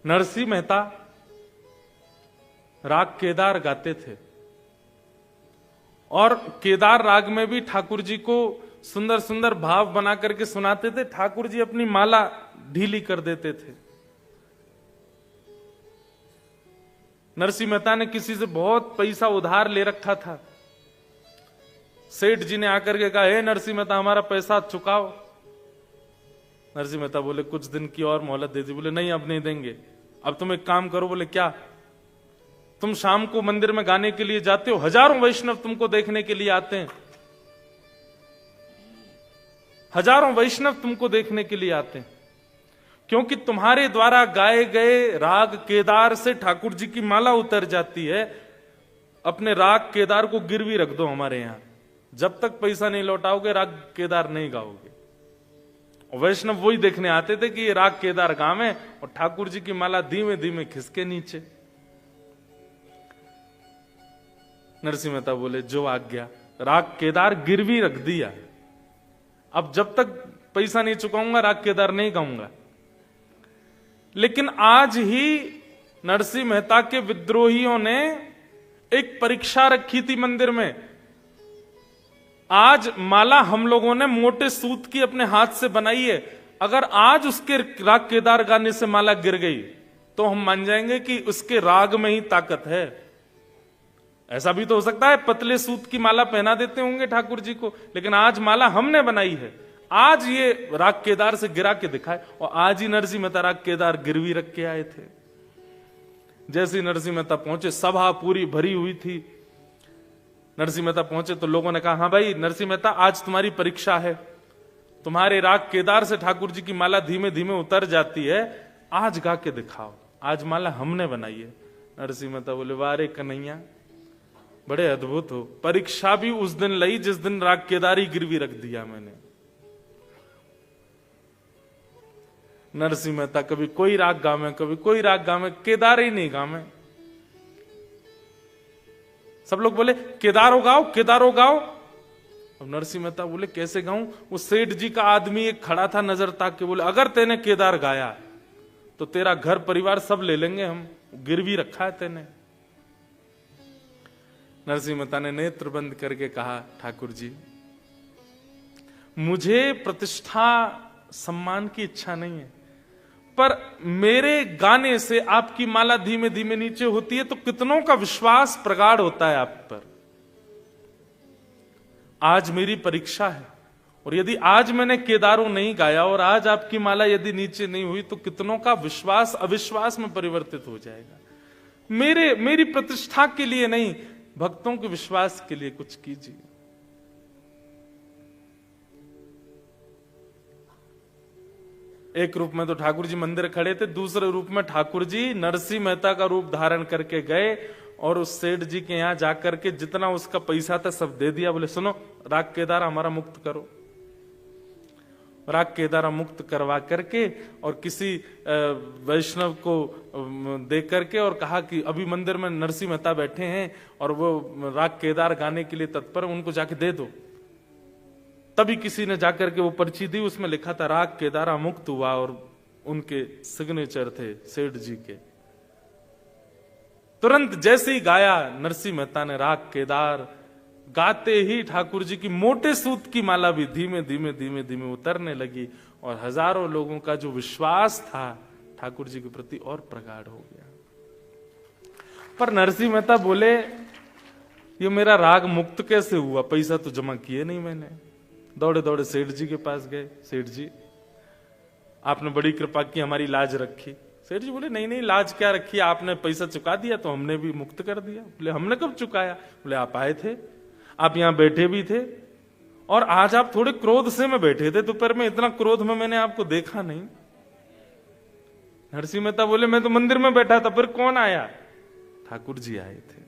नरसिंह मेहता राग केदार गाते थे और केदार राग में भी ठाकुर जी को सुंदर सुंदर भाव बना करके सुनाते थे। ठाकुर जी अपनी माला ढीली कर देते थे। नरसिंह मेहता ने किसी से बहुत पैसा उधार ले रखा था। सेठ जी ने आकर के कहा, हे नरसिंह मेहता हमारा पैसा चुकाओ। नरसिंह मेहता बोले कुछ दिन की और मोहलत दे दी। बोले नहीं अब नहीं देंगे। अब तुम एक काम करो। बोले क्या? तुम शाम को मंदिर में गाने के लिए जाते हो, हजारों वैष्णव तुमको देखने के लिए आते हैं, हजारों वैष्णव तुमको देखने के लिए आते हैं, क्योंकि तुम्हारे द्वारा गाए गए राग केदार से ठाकुर जी की माला उतर जाती है। अपने राग केदार को गिरवी रख दो हमारे यहां, जब तक पैसा नहीं लौटाओगे राग केदार नहीं गाओगे। और वैष्णव वही देखने आते थे कि ये राग केदार गावे और ठाकुर जी की माला धीमे धीमे खिसके नीचे। नरसिंह मेहता बोले जो आज्ञा। राग केदार गिरवी रख दिया। अब जब तक पैसा नहीं चुकाऊंगा राग केदार नहीं गाऊंगा। लेकिन आज ही नरसिंह मेहता के विद्रोहियों ने एक परीक्षा रखी थी मंदिर में। आज माला हम लोगों ने मोटे सूत की अपने हाथ से बनाई है। अगर आज उसके राग केदार गाने से माला गिर गई तो हम मान जाएंगे कि उसके राग में ही ताकत है। ऐसा भी तो हो सकता है पतले सूत की माला पहना देते होंगे ठाकुर जी को, लेकिन आज माला हमने बनाई है। आज ये राग केदार से गिरा के दिखाए। और आज ही नरसिंह मेहता राग केदार गिरवी रख के आए थे। जैसे ही नरसिंह मेहता पहुंचे, सभा पूरी भरी हुई थी। नरसिंह मेहता पहुंचे तो लोगों ने कहा, हाँ भाई नरसिंह मेहता आज तुम्हारी परीक्षा है, तुम्हारे राग केदार से ठाकुर जी की माला धीमे धीमे उतर जाती है, आज गा के दिखाओ। आज माला हमने बनाई है। नरसिंह मेहता बोले वारे कन्हैया बड़े अद्भुत हो। परीक्षा भी उस दिन लई जिस दिन राग केदारी गिरवी रख दिया मैंने। नरसिंह मेहता कभी कोई राग गावे, कभी कोई राग गावे, केदार ही नहीं गावे। सब लोग बोले केदारो गाओ, केदारो गाओ। अब नरसिंह मेहता बोले कैसे गाऊं? वो सेठ जी का आदमी एक खड़ा था नजर ताक के, बोले अगर तेने केदार गाया तो तेरा घर परिवार सब ले लेंगे हम, गिरवी रखा है तेने। नरसिंह मेहता ने नेत्र बंद करके कहा, ठाकुर जी मुझे प्रतिष्ठा सम्मान की इच्छा नहीं है, पर मेरे गाने से आपकी माला धीमे धीमे नीचे होती है तो कितनों का विश्वास प्रगाढ़ होता है आप पर। आज मेरी परीक्षा है और यदि आज मैंने केदारों नहीं गाया और आज आपकी माला यदि नीचे नहीं हुई तो कितनों का विश्वास अविश्वास में परिवर्तित हो जाएगा। मेरी प्रतिष्ठा के लिए नहीं, भक्तों के विश्वास के लिए कुछ कीजिए। एक रूप में तो ठाकुर जी मंदिर खड़े थे, दूसरे रूप में ठाकुर जी नरसिंह मेहता का रूप धारण करके गए और उस सेठ जी के यहां जाकर के जितना उसका पैसा था सब दे दिया। बोले सुनो राग केदार हमारा मुक्त करो। राग केदारा मुक्त करवा करके और किसी वैष्णव को दे करके और कहा कि अभी मंदिर में नरसिंह मेहता बैठे हैं और वो राग केदार गाने के लिए तत्पर, उनको जाके दे दो। तभी किसी ने जाकर के वो पर्ची दी, उसमें लिखा था राग केदारा मुक्त हुआ और उनके सिग्नेचर थे सेठ जी के। तुरंत जैसे ही गाया नरसिंह मेहता ने राग केदार, गाते ही ठाकुर जी की मोटे सूत की माला भी धीमे धीमे धीमे धीमे उतरने लगी और हजारों लोगों का जो विश्वास था ठाकुर जी के प्रति और प्रगाढ़ हो गया। पर नरसिंह मेहता बोले ये मेरा राग मुक्त कैसे हुआ? पैसा तो जमा किए नहीं मैंने। दौड़े दौड़े सेठ जी के पास गए। सेठ जी आपने बड़ी कृपा की, हमारी लाज रखी। सेठ जी बोले नहीं नहीं लाज क्या रखी, आपने पैसा चुका दिया तो हमने भी मुक्त कर दिया। बोले हमने कब चुकाया? बोले आप आए थे, आप यहां बैठे भी थे और आज आप थोड़े क्रोध से में बैठे थे, दोपहर में इतना क्रोध में मैंने आपको देखा नहीं। नरसिंह मेहता बोले मैं तो मंदिर में बैठा था, फिर कौन आया? ठाकुर जी आए थे।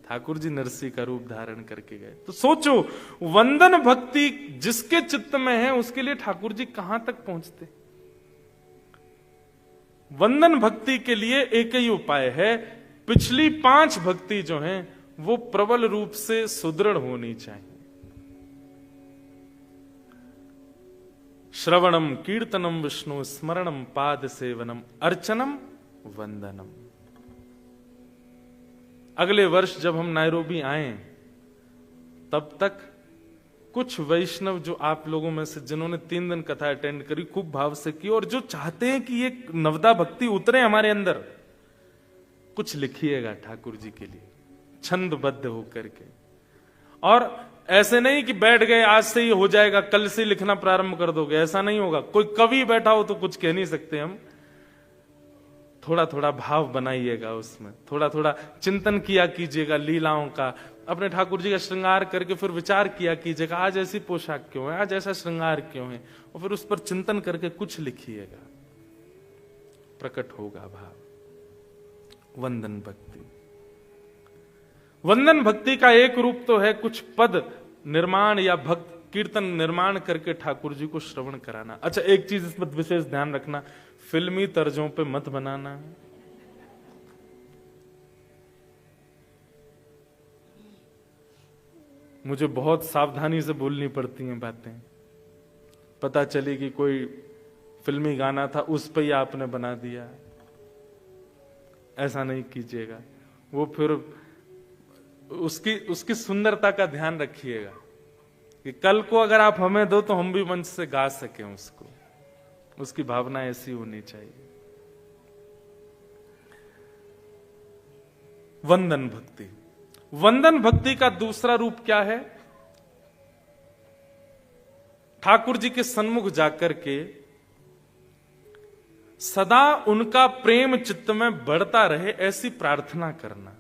ठाकुर जी नरसिंह का रूप धारण करके गए। तो सोचो वंदन भक्ति जिसके चित्त में है उसके लिए ठाकुर जी कहां तक पहुंचते। वंदन भक्ति के लिए एक ही उपाय है, पिछली 5 भक्ति जो हैं वो प्रबल रूप से सुदृढ़ होनी चाहिए। श्रवणम कीर्तनम विष्णु स्मरणम पाद सेवनम अर्चनम वंदनम। अगले वर्ष जब हम नायरोबी आए तब तक कुछ वैष्णव जो आप लोगों में से जिन्होंने 3 दिन कथा अटेंड करी, खूब भाव से की, और जो चाहते हैं कि ये नवदा भक्ति उतरे हमारे अंदर, कुछ लिखिएगा ठाकुर जी के लिए छंदबद्ध होकर के। और ऐसे नहीं कि बैठ गए आज से ही हो जाएगा, कल से लिखना प्रारंभ कर दोगे, ऐसा नहीं होगा। कोई कवि बैठा हो तो कुछ कह नहीं सकते हम। थोड़ा थोड़ा भाव बनाइएगा उसमें, थोड़ा थोड़ा चिंतन किया कीजिएगा लीलाओं का, अपने ठाकुर जी का श्रृंगार करके फिर विचार किया कीजिएगा आज ऐसी पोशाक क्यों है, आज ऐसा श्रृंगार क्यों है, और फिर उस पर चिंतन करके कुछ लिखिएगा, प्रकट होगा भाव। वंदन भक्ति, वंदन भक्ति का एक रूप तो है कुछ पद निर्माण या भक्त कीर्तन निर्माण करके ठाकुर जी को श्रवण कराना। अच्छा, एक चीज इस पर विशेष ध्यान रखना, फिल्मी तर्जों पे मत बनाना। मुझे बहुत सावधानी से बोलनी पड़ती हैं बातें। पता चली कि कोई फिल्मी गाना था, उस पे ही आपने बना दिया, ऐसा नहीं कीजिएगा। वो फिर उसकी सुंदरता का ध्यान रखिएगा कि कल को अगर आप हमें दो तो हम भी मंच से गा सकें उसको, उसकी भावना ऐसी होनी चाहिए। वंदन भक्ति, वंदन भक्ति का दूसरा रूप क्या है? ठाकुर जी के सन्मुख जाकर के सदा उनका प्रेम चित्त में बढ़ता रहे ऐसी प्रार्थना करना।